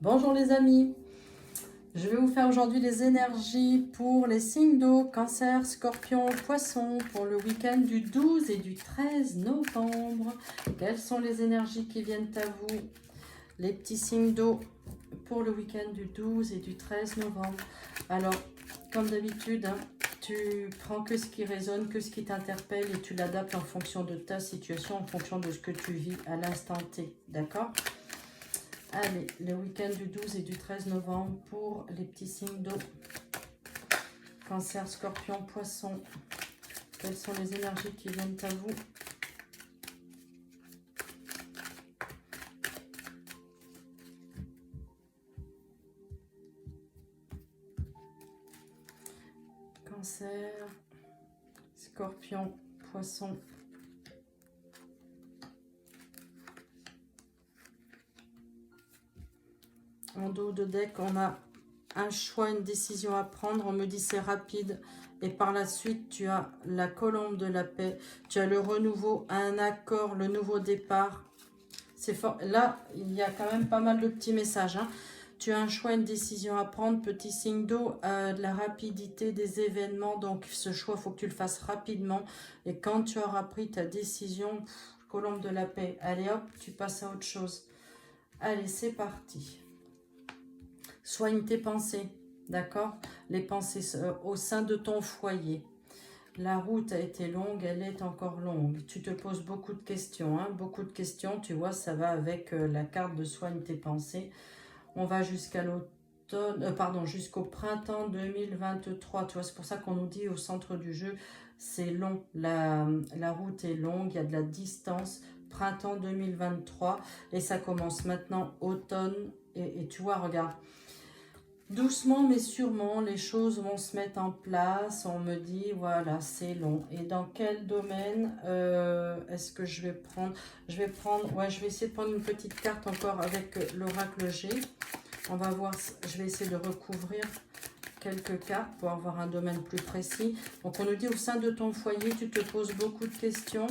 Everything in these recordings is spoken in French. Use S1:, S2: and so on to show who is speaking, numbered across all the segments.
S1: Bonjour les amis, je vais vous faire aujourd'hui les énergies pour les signes d'eau, cancer, scorpion, poisson, pour le week-end du 12 et du 13 novembre. Quelles sont les énergies qui viennent à vous, les petits signes d'eau, pour le week-end du 12 et du 13 novembre? Alors, comme d'habitude, tu prends que ce qui résonne, que ce qui t'interpelle et tu l'adaptes en fonction de ta situation, en fonction de ce que tu vis à l'instant T, d'accord? Allez, le week-end du 12 et du 13 novembre pour les petits signes d'eau. Cancer, scorpion, poisson. Quelles sont les énergies qui viennent à vous? Cancer, scorpion, poisson. En dos de deck, on a un choix, une décision à prendre. On me dit c'est rapide. Et par la suite, tu as la colombe de la paix. Tu as le renouveau, un accord, le nouveau départ. C'est fort. Là, il y a quand même pas mal de petits messages. Tu as un choix, une décision à prendre. Petit signe d'eau, de la rapidité des événements. Donc, ce choix, il faut que tu le fasses rapidement. Et quand tu auras pris ta décision, colombe de la paix, allez hop, tu passes à autre chose. Allez, c'est parti. Soigne tes pensées, d'accord? Les pensées au sein de ton foyer. La route a été longue, elle est encore longue. Tu te poses beaucoup de questions, beaucoup de questions. Tu vois, ça va avec la carte de soigne tes pensées. On va jusqu'à l'automne, jusqu'au printemps 2023. Tu vois, c'est pour ça qu'on nous dit au centre du jeu, c'est long. La route est longue, il y a de la distance. Printemps 2023 et ça commence maintenant automne. Et tu vois, regarde. Doucement mais sûrement, les choses vont se mettre en place. On me dit, voilà, c'est long. Et dans quel domaine est-ce que je vais prendre? Je vais essayer de prendre une petite carte encore avec l'oracle G. On va voir, je vais essayer de recouvrir quelques cartes pour avoir un domaine plus précis. Donc, on nous dit, au sein de ton foyer, tu te poses beaucoup de questions.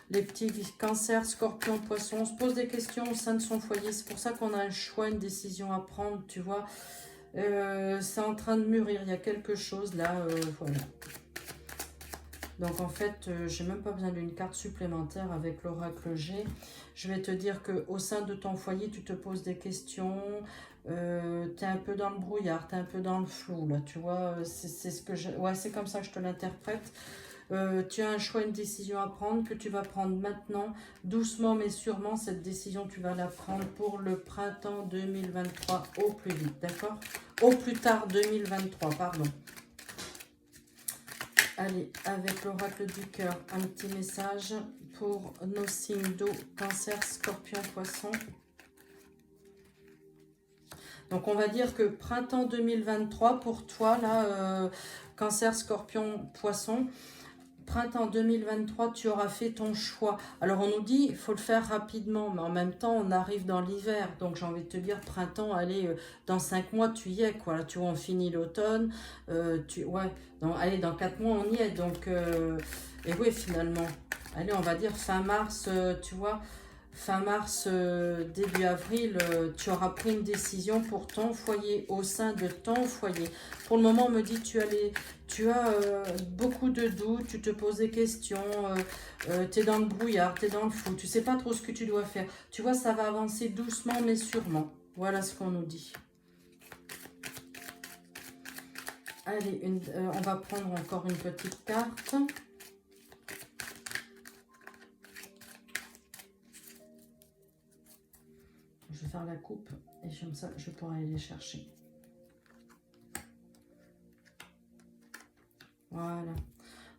S1: Les petits cancers, scorpions, poissons, on se pose des questions au sein de son foyer. C'est pour ça qu'on a un choix, une décision à prendre, tu vois. C'est en train de mûrir, il y a quelque chose là, voilà. Donc en fait, j'ai même pas besoin d'une carte supplémentaire avec l'oracle G. Je vais te dire que au sein de ton foyer, tu te poses des questions, tu es un peu dans le brouillard, tu es un peu dans le flou là, tu vois, c'est ce que c'est comme ça que je te l'interprète. Tu as un choix, une décision à prendre que tu vas prendre maintenant, doucement mais sûrement. Cette décision, tu vas la prendre pour le printemps 2023 au plus vite, d'accord? Au plus tard 2023, pardon. Allez, avec l'oracle du cœur, un petit message pour nos signes d'eau, cancer, scorpion, poisson. Donc on va dire que printemps 2023 pour toi, là, cancer, scorpion, poisson. Printemps 2023, tu auras fait ton choix. Alors on nous dit, il faut le faire rapidement, mais en même temps, on arrive dans l'hiver. Donc j'ai envie de te dire, printemps, allez, dans 5 mois, tu y es, quoi. Là, tu vois, on finit l'automne. Allez, dans 4 mois, on y est. Donc, et oui, finalement, allez, on va dire fin mars, tu vois. Fin mars, début avril, tu auras pris une décision pour ton foyer, au sein de ton foyer. Pour le moment, on me dit tu as beaucoup de doutes, tu te poses des questions, tu es dans le brouillard, tu es dans le flou, tu sais pas trop ce que tu dois faire. Tu vois, ça va avancer doucement mais sûrement. Voilà ce qu'on nous dit. Allez, on va prendre encore une petite carte. Je vais faire la coupe et comme ça, je pourrai aller les chercher. Voilà.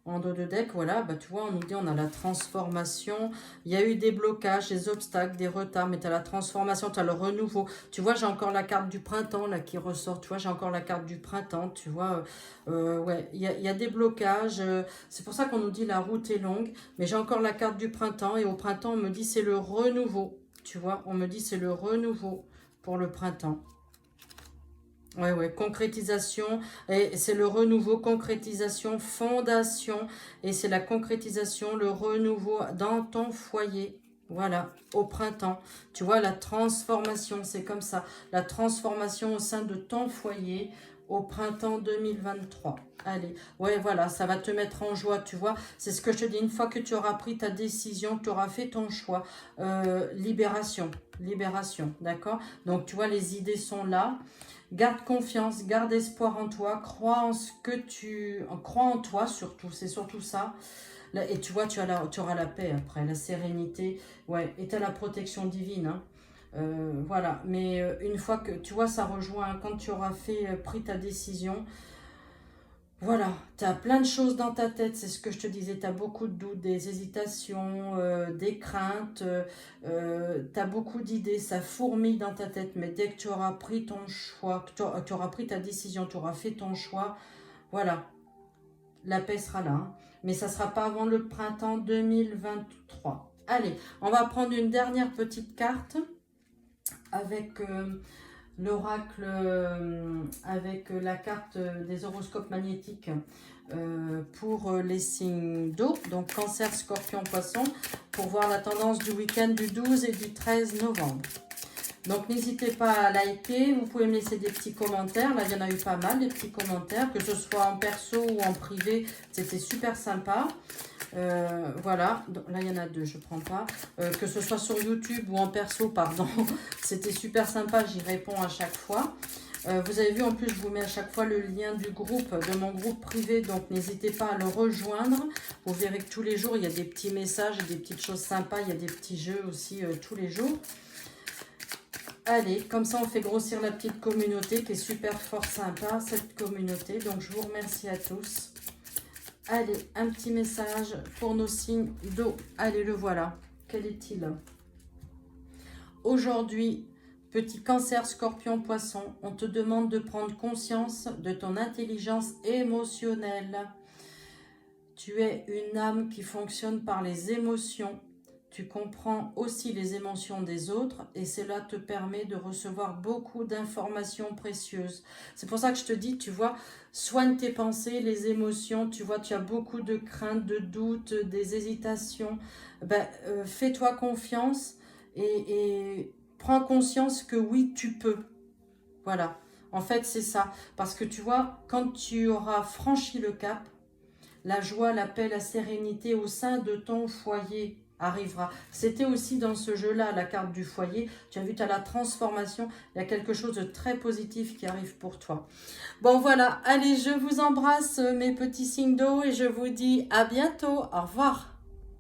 S1: En dos de deck, voilà, bah tu vois, on nous dit on a la transformation. Il y a eu des blocages, des obstacles, des retards, mais tu as la transformation, tu as le renouveau. Tu vois, j'ai encore la carte du printemps là qui ressort. Tu vois, j'ai encore la carte du printemps, tu vois. Ouais, il y a des blocages. C'est pour ça qu'on nous dit la route est longue. Mais j'ai encore la carte du printemps et au printemps, on me dit c'est le renouveau. Tu vois, on me dit c'est le renouveau pour le printemps. Ouais, concrétisation, et c'est le renouveau, concrétisation, fondation, et c'est la concrétisation, le renouveau dans ton foyer. Voilà, au printemps. Tu vois, la transformation, c'est comme ça. La transformation au sein de ton foyer au printemps 2023. Allez, ouais, voilà, ça va te mettre en joie, tu vois. C'est ce que je te dis, une fois que tu auras pris ta décision, tu auras fait ton choix. Libération, libération, d'accord? Donc, tu vois, les idées sont là. Garde confiance, garde espoir en toi, crois en ce que crois en toi surtout, c'est surtout ça. Là, et tu vois, tu auras la paix après, la sérénité, ouais, et tu as la protection divine, hein. Voilà, mais une fois que, tu vois, ça rejoint, quand tu auras pris ta décision, voilà, tu as plein de choses dans ta tête, c'est ce que je te disais, tu as beaucoup de doutes, des hésitations, des craintes, tu as beaucoup d'idées, ça fourmille dans ta tête, mais dès que tu auras pris ton choix, que tu auras pris ta décision, tu auras fait ton choix, voilà, la paix sera là, hein. Mais ça ne sera pas avant le printemps 2023. Allez, on va prendre une dernière petite carte avec l'oracle, avec la carte des horoscopes magnétiques pour les signes d'eau, donc Cancer, Scorpion, Poisson, pour voir la tendance du week-end du 12 et du 13 novembre. Donc n'hésitez pas à liker, vous pouvez me laisser des petits commentaires, là il y en a eu pas mal, des petits commentaires, que ce soit en perso ou en privé, c'était super sympa. Voilà, donc, là il y en a deux, je prends pas. Que ce soit sur YouTube ou en perso, pardon, c'était super sympa, j'y réponds à chaque fois. Vous avez vu, en plus, je vous mets à chaque fois le lien du groupe, de mon groupe privé, donc n'hésitez pas à le rejoindre. Vous verrez que tous les jours, il y a des petits messages, des petites choses sympas, il y a des petits jeux aussi tous les jours. Allez, comme ça on fait grossir la petite communauté qui est super fort sympa, cette communauté. Donc je vous remercie à tous. Allez, un petit message pour nos signes d'eau. Allez, le voilà. Quel est-il? Aujourd'hui, petit Cancer, Scorpion, Poisson, on te demande de prendre conscience de ton intelligence émotionnelle. Tu es une âme qui fonctionne par les émotions. Tu comprends aussi les émotions des autres et cela te permet de recevoir beaucoup d'informations précieuses. C'est pour ça que je te dis, tu vois, soigne tes pensées, les émotions. Tu vois, tu as beaucoup de craintes, de doutes, des hésitations. Ben, fais-toi confiance et prends conscience que oui, tu peux. Voilà. En fait, c'est ça. Parce que tu vois, quand tu auras franchi le cap, la joie, la paix, la sérénité au sein de ton foyer arrivera. C'était aussi dans ce jeu-là, la carte du foyer. Tu as vu, tu as la transformation. Il y a quelque chose de très positif qui arrive pour toi. Bon, voilà. Allez, je vous embrasse, mes petits signes d'eau, et je vous dis à bientôt. Au revoir.